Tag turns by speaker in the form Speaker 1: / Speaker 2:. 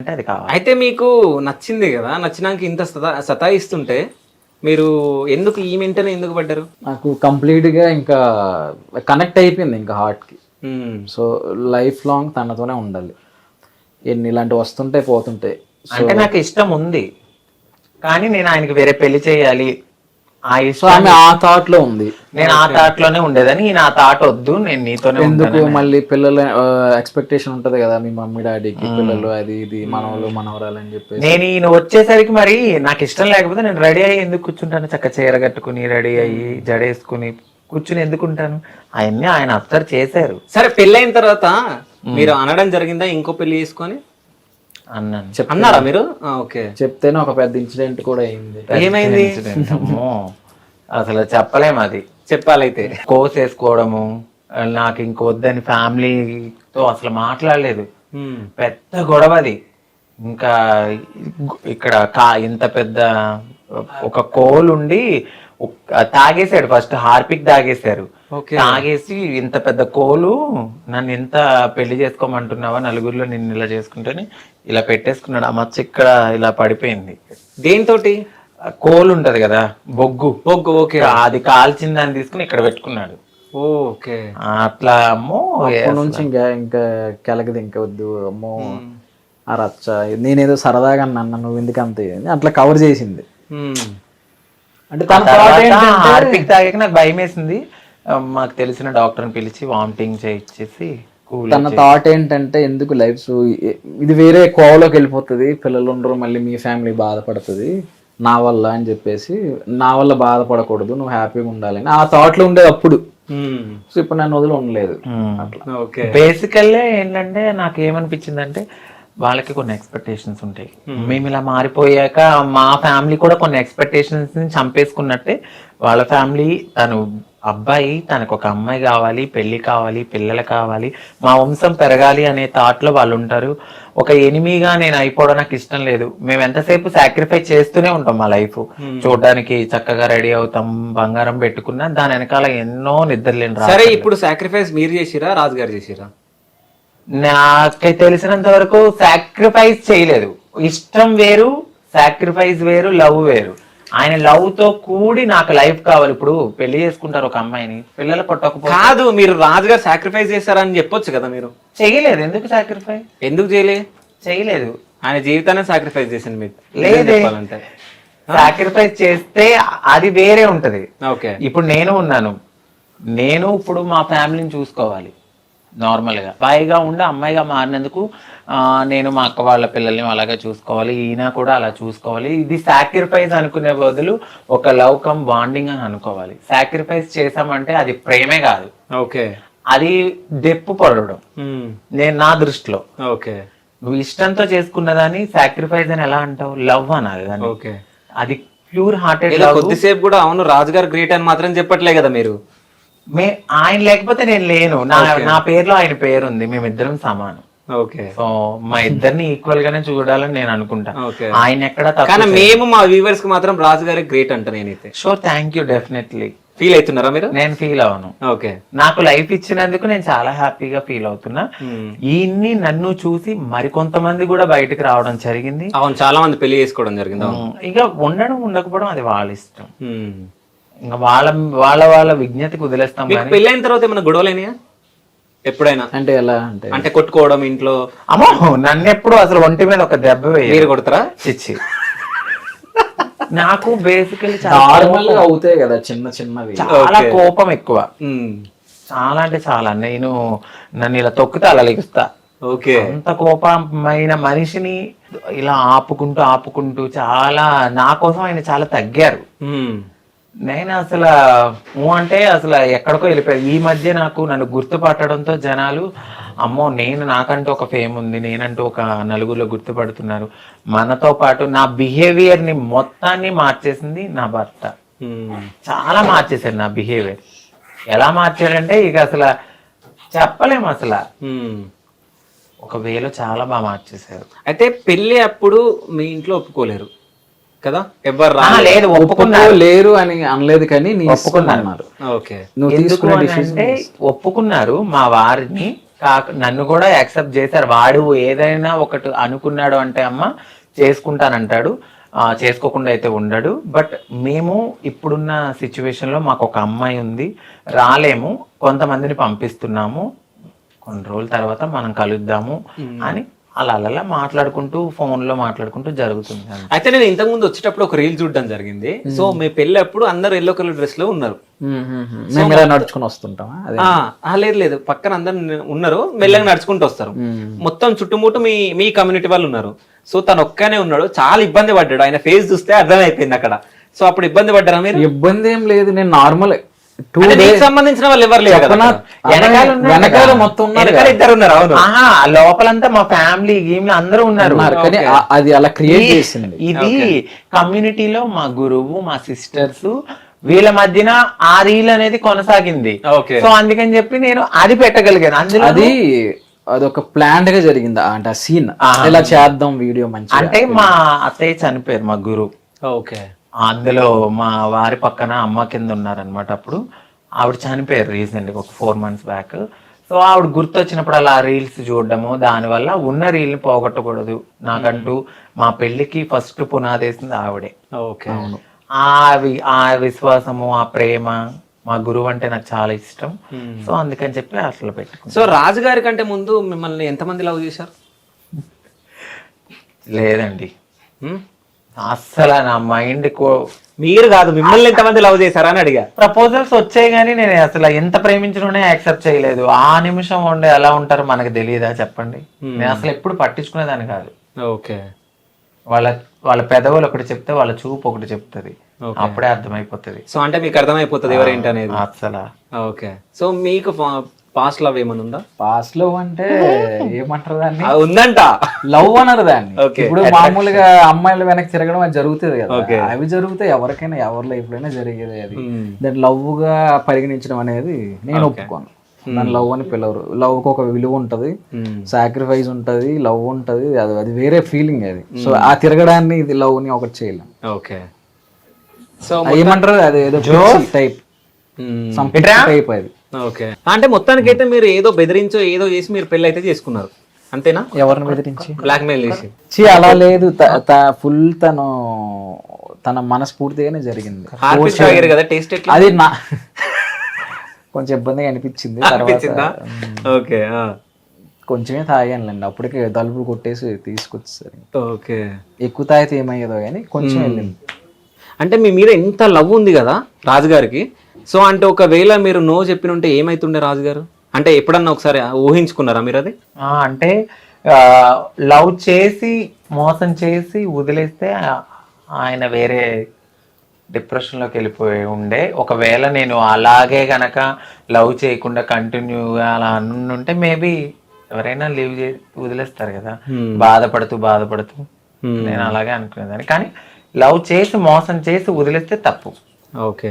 Speaker 1: అంటే అది కావాలి.
Speaker 2: అయితే మీకు నచ్చింది కదా, నచ్చినాక ఇంత సతాయిస్తుంటే మీరు ఎందుకు ఈ వెంటనే ఎందుకు పడ్డారు?
Speaker 3: నాకు కంప్లీట్గా ఇంకా కనెక్ట్ అయిపోయింది ఇంకా హార్ట్కి. సో లైఫ్ లాంగ్ తనతోనే ఉండాలి. ఎన్ని ఇలాంటివి వస్తుంటే పోతుంటాయి.
Speaker 1: అంటే నాకు ఇష్టం ఉంది, కానీ నేను ఆయనకి వేరే పెళ్లి చేయాలి ఆ
Speaker 3: సో
Speaker 1: ఇష్టం.
Speaker 3: ఆమె ఆ థాట్ లో ఉంది.
Speaker 1: నేను ఆ థాట్ లోనే ఉండేదని, ఈయన ఆ థాట్ వద్దు, నేను నీతోనే
Speaker 3: ఎందుకు
Speaker 1: ఉంటానని.
Speaker 3: మళ్ళీ పిల్లల ఎక్స్పెక్టేషన్ ఉంటది కదా, మీ మమ్మీ డాడీకి పిల్లలు అది ఇది మనవలు మనవరాలు అని చెప్పేసి.
Speaker 1: నేను ఈయన వచ్చేసరికి మరి నాకు ఇష్టం లేకపోతే నేను రెడీ అయ్యి ఎందుకు కూర్చుంటాను? చక్క చీర కట్టుకుని రెడీ అయ్యి జడేసుకుని కూర్చుని ఎందుకుంటాను? అవన్నీ ఆయన అబ్జర్వ్ చేశారు.
Speaker 2: సరే, పెళ్ళైన తర్వాత మీరు అనడం జరిగిందా ఇంకో పెళ్లి చేసుకొని?
Speaker 1: అన్నాను.
Speaker 2: అన్నారా మీరు? ఓకే.
Speaker 3: చెప్తేనే ఒక పెద్ద ఇన్సిడెంట్ కూడా అయింది.
Speaker 2: ఏమైంది?
Speaker 1: అమ్మో, అసలు చెప్పలేము. అది
Speaker 2: చెప్పాలైతే
Speaker 1: కోర్స్ వేసుకోవడము, నాకు ఇంక వద్దని ఫ్యామిలీతో అసలు మాట్లాడలేదు. పెద్ద గొడవ అది. ఇంకా ఇక్కడ ఇంత పెద్ద ఒక కోల్ ఉండి తాగేశాడు. First Harpic తాగేశారు. తాగేసి ఇంత పెద్ద కోలు, నన్ను ఎంత పెళ్లి చేసుకోమంటున్నావా, నలుగురిలో నిన్ను ఇలా చేసుకుంటేనే ఇలా పెట్టేసుకున్నాడు. ఆ మచ్చ ఇక్కడ ఇలా పడిపోయింది.
Speaker 2: దేనితోటి?
Speaker 1: కోలు ఉంటది కదా, బొగ్గు.
Speaker 2: ఓకే.
Speaker 1: అది కాల్చిన దాన్ని తీసుకుని ఇక్కడ పెట్టుకున్నాడు.
Speaker 2: ఓకే.
Speaker 1: అట్లా అమ్మో,
Speaker 3: అప్పటి నుంచి ఇంకా కెలకది ఇంకా వద్దు అమ్మో ఆ రచ్చ. నేనేదో సరదాగా అన్నా, నువ్వు ఎందుకు అంతే అట్లా కవర్ చేసింది. అంటే తన thought ఏంటంటే,
Speaker 1: హార్పిక్ తాగాక నాకు భయం వేసింది. మాకు తెలిసిన డాక్టర్ని పిలిచి వామిటింగ్ చేయించేసి
Speaker 3: తన థాట్ ఏంటంటే, ఎందుకు లైఫ్ ఇది వేరే కోవలోకి వెళ్ళిపోతుంది, పిల్లలు ఉండరు, మళ్ళీ మీ ఫ్యామిలీ బాధపడుతుంది నా వల్ల అని చెప్పేసి, నా వల్ల బాధపడకూడదు, నువ్వు హ్యాపీగా ఉండాలని ఆ థాట్ లో ఉండేది అప్పుడు. సో ఇప్పుడు నన్ను వదిలి ఉండలేదు.
Speaker 1: బేసికల్లీ ఏంటంటే నాకు ఏమనిపించింది అంటే, వాళ్ళకి కొన్ని ఎక్స్పెక్టేషన్స్ ఉంటాయి. మేము ఇలా మారిపోయాక మా ఫ్యామిలీ కూడా కొన్ని ఎక్స్పెక్టేషన్స్ ని చంపేసుకున్నట్టే. వాళ్ళ ఫ్యామిలీ, తను అబ్బాయి, తనకు ఒక అమ్మాయి కావాలి, పెళ్లి కావాలి, పిల్లలు కావాలి, మా వంశం పెరగాలి అనే థాట్ లో వాళ్ళు ఉంటారు. ఒక ఎనిమిగా నేను అయిపోవడం నాకు ఇష్టం లేదు. మేము ఎంతసేపు సాక్రిఫైస్ చేస్తూనే ఉంటాం. మా లైఫ్ చూడడానికి చక్కగా రెడీ అవుతాం, బంగారం పెట్టుకున్నా దాని వెనకాల ఎన్నో నిద్రలేని.
Speaker 2: సరే, ఇప్పుడు సాక్రిఫైస్ మీరు చేసిరా, రాజుగారు చేసిరా?
Speaker 1: నాకు తెలిసినంత వరకు సాక్రిఫైస్ చేయలేదు. ఇష్టం వేరు, సాక్రిఫైస్ వేరు, లవ్ వేరు. ఆయన లవ్ తో కూడి నాకు లైఫ్ కావాలి. ఇప్పుడు పెళ్లి చేసుకుంటారు ఒక అమ్మాయిని, పిల్లలు పుట్టకపోతే
Speaker 2: కాదు, మీరు రాజుగారు సాక్రిఫైస్ చేశారని చెప్పొచ్చు కదా. మీరు
Speaker 1: చేయలేదు. ఎందుకు సాక్రిఫైస్?
Speaker 2: ఎందుకు చేయలేదు? ఆయన జీవితాన్ని సాక్రిఫైస్ చేసింది మీకు.
Speaker 1: లేదే, సాక్రిఫైస్ చేస్తే అది వేరే ఉంటది.
Speaker 2: ఓకే.
Speaker 1: ఇప్పుడు నేను ఉన్నాను, నేను ఇప్పుడు మా ఫ్యామిలీని చూసుకోవాలి. నార్మల్ గా బాయిగా ఉండి అమ్మాయిగా మారినందుకు నేను మా అక్క వాళ్ళ పిల్లల్ని అలాగే చూసుకోవాలి, ఈయన కూడా అలా చూసుకోవాలి. ఇది సాక్రిఫైస్ అనుకునే బదులు ఒక లవ్ కమ్ బాండింగ్ అని అనుకోవాలి. సాక్రిఫైస్ చేసామంటే అది ప్రేమే కాదు.
Speaker 2: ఓకే.
Speaker 1: అది దెప్పు పడడం. నేను నా దృష్టిలో.
Speaker 2: ఓకే.
Speaker 1: నువ్వు ఇష్టంతో చేసుకున్నదాన్ని సాక్రిఫైస్ అని ఎలా అంటావు? లవ్ అనాలి దాన్ని.
Speaker 2: ఓకే.
Speaker 1: అది ప్యూర్ హార్టెడ్.
Speaker 2: కొద్దిసేపు కూడా అవును రాజుగారు గ్రేట్ అని మాత్రం చెప్పట్లే కదా మీరు.
Speaker 1: ఆయన లేకపోతే నేను లేను. నా పేరులో ఆయన పేరు ఉంది. మేమిద్దరం సమానం.
Speaker 2: ఓకే.
Speaker 1: సో మా ఇద్దరిని ఈక్వల్ గానే చూడాలని నేను అనుకుంటా. ఆయన ఎక్కడ
Speaker 2: కానీ మేము మా వ్యూవర్స్ కి మాత్రం రాజుగారే గ్రేట్ అంట నేనైతే.
Speaker 1: Sure, thank you. Definitely.
Speaker 2: Feel అవుతున్నారా మీరు?
Speaker 1: నేను ఫీల్ అవను.
Speaker 2: ఓకే.
Speaker 1: నాకు లైఫ్ ఇచ్చినందుకు నేను చాలా హ్యాపీగా ఫీల్ అవుతున్నా. ఈయన్ని నన్ను చూసి మరికొంతమంది కూడా బయటకు రావడం జరిగింది.
Speaker 2: అవును, చాలా మంది పెళ్లి చేసుకోవడం జరిగింది.
Speaker 1: ఇక ఉండడం ఉండకపోవడం అది వాళ్ళ ఇష్టం. ఇంకా వాళ్ళ వాళ్ళ విజ్ఞతకు వదిలేస్తాం.
Speaker 2: పెళ్ళైన తర్వాత ఏమైనా గొడవలేనియా ఎప్పుడైనా?
Speaker 3: అంటే ఎలా
Speaker 2: అంటే కొట్టుకోవడం ఇంట్లో?
Speaker 1: అమ్మో, నన్ను ఎప్పుడు అసలు ఒంటి మీద ఒక దెబ్బ వేయ.
Speaker 2: మీరు కొడతారా?
Speaker 1: చిచ్చి. నాకు బేసికలీ
Speaker 3: నార్మల్ గా అవుతాయి కదా చిన్న చిన్నవి.
Speaker 1: చాలా కోపం ఎక్కువ. చాలా అంటే చాలా. నన్ను ఇలా తొక్కితే అలా లెగుస్తా.
Speaker 2: ఓకే.
Speaker 1: అంత కోపమైన మనిషిని ఇలా ఆపుకుంటూ చాలా నా కోసం ఆయన చాలా తగ్గారు. నేను అసలు అంటే అసలు ఎక్కడికో వెళ్ళిపోయాను. ఈ మధ్య నన్ను గుర్తుపట్టడంతో జనాలు, అమ్మో నాకంటూ ఒక ఫేమ్ ఉంది, నేనంటూ ఒక నలుగురిలో గుర్తుపడుతున్నారు. మనతో పాటు నా బిహేవియర్ ని మొత్తాన్ని మార్చేసింది నా భర్త. చాలా మార్చేశాడు నా బిహేవియర్. ఎలా మార్చాడంటే ఇక అసలు చెప్పలేము. అసలు ఒక వేలో చాలా బాగా మార్చేశారు.
Speaker 2: అయితే పెళ్లి అప్పుడు మీ ఇంట్లో ఒప్పుకోలేరు కదా? ఎవరు
Speaker 1: లేదు, ఒప్పుకున్నారు.
Speaker 3: లేరు అని అనలేదు, కానీ
Speaker 1: ఒప్పుకున్నారు.
Speaker 2: ఓకే.
Speaker 1: ఒప్పుకున్నారు. మా వారిని నన్ను కూడా యాక్సెప్ట్ చేశారు. వాడు ఏదైనా ఒకటి అనుకున్నాడు అంటే అమ్మ చేసుకుంటానంటాడు, చేసుకోకుండా అయితే ఉండడు. బట్ మేము ఇప్పుడున్న సిచ్యువేషన్లో మాకు ఒక అమ్మాయి ఉంది, రాలేము, కొంతమందిని పంపిస్తున్నాము, కొన్ని రోజుల తర్వాత మనం కలుద్దాము అని అలా మాట్లాడుకుంటూ ఫోన్ లో మాట్లాడుకుంటూ జరుగుతుంది.
Speaker 2: అయితే నేను ఇంతకు ముందు వచ్చేటప్పుడు ఒక రీల్ చూడడం జరిగింది. సో మీ పెళ్లి అప్పుడు అందరు ఎల్లో కలర్ డ్రెస్ లో ఉన్నారు,
Speaker 3: మేము ఇలా నడుచుకుని వస్తుంటామా?
Speaker 2: లేదు పక్కన అందరు ఉన్నారు, మెల్లగా నడుచుకుంటూ వస్తారు. మొత్తం చుట్టుముట్టు మీ కమ్యూనిటీ వాళ్ళు ఉన్నారు. సో తను ఒక్కనే ఉన్నాడు, చాలా ఇబ్బంది పడ్డాడు. ఆయన ఫేస్ చూస్తే అర్థమైపోయింది అక్కడ. సో అప్పుడు ఇబ్బంది పడ్డారా మీరు?
Speaker 3: ఇబ్బంది ఏం లేదు, నేను నార్మల్
Speaker 2: సంబంధించిన వాళ్ళు ఎవరు లేరు,
Speaker 3: వెనకాల మొత్తం
Speaker 2: ఇద్దరు ఉన్నారు. అవును,
Speaker 1: లోపలంతా మా ఫ్యామిలీ గేమ్లు అందరూ ఉన్నారు.
Speaker 3: కానీ అది అలా క్రియేట్ చేసింది.
Speaker 1: ఇది కమ్యూనిటీలో మా గురువు, మా సిస్టర్స్ వీళ్ళ మధ్యన ఆ రీల్ అనేది కొనసాగింది. సో అందుకని చెప్పి నేను అది పెట్టగలిగాను. అందులో
Speaker 3: అది అదొక ప్లాంట్ గా జరిగింది, అంటే ఆ సీన్ ఇలా చేద్దాం వీడియో మంచి.
Speaker 1: అంటే మా అత్తయ్య చనిపోయారు, మా గురువు.
Speaker 2: ఓకే.
Speaker 1: అందులో మా వారి పక్కన అమ్మ కింద ఉన్నారనమాట. అప్పుడు ఆవిడ చనిపోయారు రీసెంట్గా, ఒక 4 months బ్యాక్. సో ఆవిడ గుర్తొచ్చినప్పుడు అలా రీల్స్ చూడడము, దానివల్ల ఉన్న రీల్ని పోగొట్టకూడదు. నాకంటూ మా పెళ్లికి ఫస్ట్ పునాదేసింది ఆవిడే.
Speaker 2: ఓకే.
Speaker 3: అవును.
Speaker 1: ఆ విశ్వాసము, ఆ ప్రేమ, మా గురువు అంటే నాకు చాలా ఇష్టం. సో అందుకని చెప్పి అసలు పెట్టుకున్నాను.
Speaker 2: సో రాజుగారి కంటే ముందు మిమ్మల్ని ఎంతమంది లవ్ చేశారు?
Speaker 1: లేదండి, అస్సలు నా మైండ్
Speaker 2: మీరు కాదు, మిమ్మల్ని ఎంతమంది లవ్ చేశారా అని అడిగా.
Speaker 1: ప్రపోజల్స్ వచ్చాయి కానీ నేను అసలు ఎంత ప్రేమించడం యాక్సెప్ట్ చేయలేదు. ఆ నిమిషం ఉండే ఎలా ఉంటారో మనకు తెలియదా చెప్పండి. నేను అసలు ఎప్పుడు పట్టించుకునేదాన్ని కాదు.
Speaker 2: ఓకే.
Speaker 1: వాళ్ళ పెదవులు ఒకటి చెప్తే వాళ్ళ చూపు ఒకటి చెప్తుంది, అప్పుడే అర్థమైపోతుంది.
Speaker 2: సో అంటే మీకు అర్థమైపోతుంది ఎవరేంటి అనేది
Speaker 1: అసలు.
Speaker 2: ఓకే. సో మీకు పాస్ట్ లవ్ ఏమైనా ఉందా?
Speaker 3: పాస్ట్ లవ్ అంటే ఏమంటారు దాన్ని?
Speaker 2: ఉందంట,
Speaker 3: లవ్ అన్నారు దాన్ని. ఇప్పుడు మామూలుగా అమ్మాయిలు వెనక్కి తిరగడం అది జరుగుతుంది కదా, అవి జరిగితే ఎవరికైనా ఎవరి లైఫ్ లోనే జరిగేది. అది దాన్ని లవ్ గా పరిగణించడం అనేది నేను ఒప్పుకోను. దాని లవ్ అని పిలవరు. లవ్ కి ఒక విలువ ఉంటది, సాక్రిఫైస్ ఉంటది, లవ్ ఉంటది, అది వేరే ఫీలింగ్ అది. సో ఆ తిరగడాన్ని ఇది లవ్ ని ఒకటి చేయలేం.
Speaker 2: ఓకే. సో
Speaker 3: ఏమంటారు అది ఏదో టైప్ టైప్ అది.
Speaker 2: ఓకే. అంటే మొత్తానికి అయితే మీరు ఏదో బెదిరించో ఏదో చేసి మీరు పెళ్లి అయితే చేసుకున్నారు, అంతేనా?
Speaker 3: ఎవరిని బెదిరించి?
Speaker 2: బ్లాక్ మెయిల్ చేసి?
Speaker 3: అలా లేదు, ఫుల్ తన మనస్ఫూర్తిగానే జరిగింది. అది నా కొంచెం ఇబ్బందిగా అనిపించింది.
Speaker 2: ఓకే.
Speaker 3: కొంచెమే తాగానులేండి, అప్పటికే తలుపులు కొట్టేసి తీసుకొచ్చేసరి.
Speaker 2: ఓకే.
Speaker 3: ఎక్కువ తాగితే ఏమయ్యేదో కానీ కొంచెం వెళ్ళింది.
Speaker 2: అంటే మీ మీద ఎంత లవ్ ఉంది కదా రాజుగారికి. సో అంటే ఒకవేళ మీరు నో చెప్పిన ఉంటే ఏమైతుండే రాజుగారు? అంటే ఎప్పుడన్నా ఒకసారి ఊహించుకున్నారా మీరు అది?
Speaker 1: అంటే లవ్ చేసి మోసం చేసి వదిలేస్తే ఆయన వేరే డిప్రెషన్లోకి వెళ్ళిపోయి ఉండే. ఒకవేళ నేను అలాగే గనక లవ్ చేయకుండా కంటిన్యూగా అలా అనుంటే మేబీ ఎవరైనా లీవ్ చేసి వదిలేస్తారు కదా, బాధపడుతూ. నేను అలాగే అనుకునేదాన్ని. కానీ లవ్ చేసి మోసం చేసి వదిలేస్తే తప్పు.
Speaker 2: ఓకే.